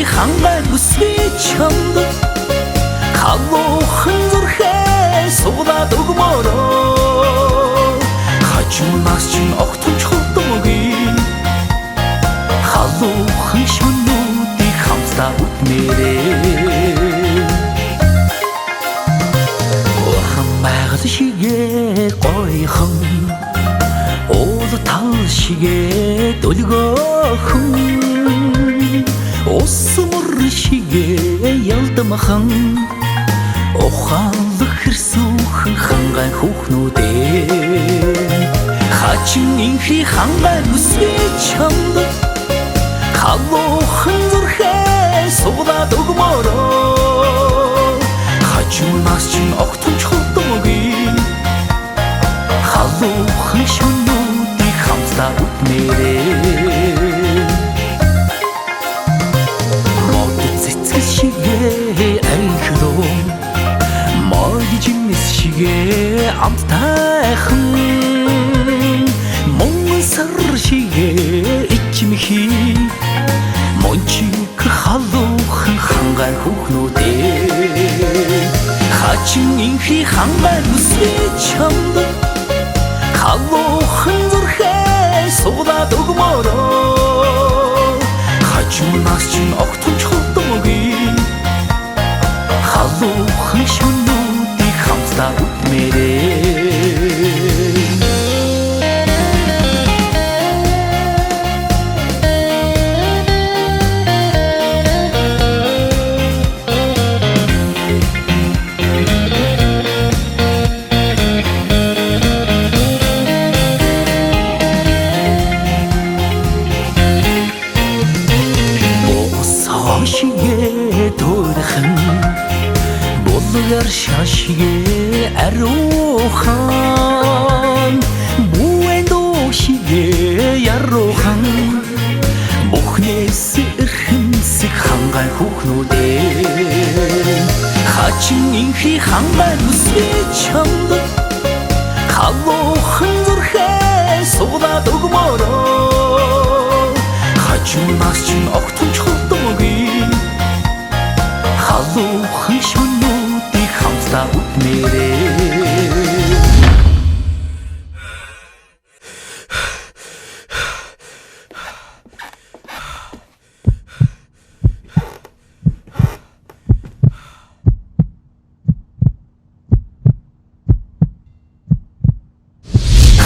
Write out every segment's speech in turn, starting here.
инхри хангай бүсгүй чамд халуухан зүрхээ суглаад өгмөрөө хажуунаас чинь огтомч холдомгүй халуухан шөнүүдийг хамтдаа үтмээрээ орхон байгаль шигээ гойхон уул тал шигээ дөлгөөхөн усмөр шигээ ялдамхан ухаалах хэрсүүхэн хангай хүүхнүүдээ хачин инхри хангай бүсгүй чамд халуухан зүрхээ суглаад өгмөрөө хажуунаас чинь огтомч холдомгүй халуухан шөнүүдийг хамтдаа үтмээрээ мод цэцгэл шигээ айхруу мод жимс шигээ амттайхан мөн сар шигээ ичмхий мончик халуухан хангай хүүхнүүдээ хачин инхри хангай бүсгүй чамд халуухан зүрхээ суглаад өгмөрөө хажуунаас чинь огтомч холдомгүй халуухан шөнүүдийг хамтдаа үтмээрээ шигээ төрхэн булгар шашигээ арухан буэндо шигээ ярухан бухнээс эрхэмсэг хангай хүүхнүүдээ хачин инхри хангай бүсгүй чамд халуухан зүрхээ суглаад өгмөрөө хажуунаас чинь огтомч холдомгүй халуухан шөнүүдийг хамтдаа үтмээрээ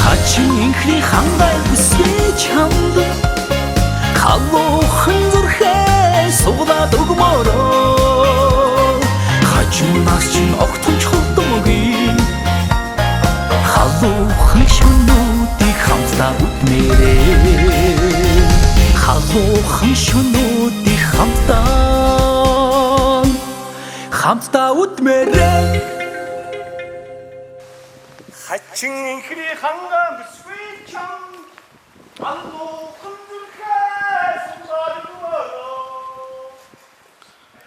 хачин инхри хангай бүсгүй чамд халуухан зүрхээ суглаад өгмөрөө хажуунаас чинь огтомч холдомгүй халуухан шөнүүдийг хамтдаа үтмээрээ халуухан шөнүүдийг хамтдаа үтмээрээ хачин инхри хангай бүсгүй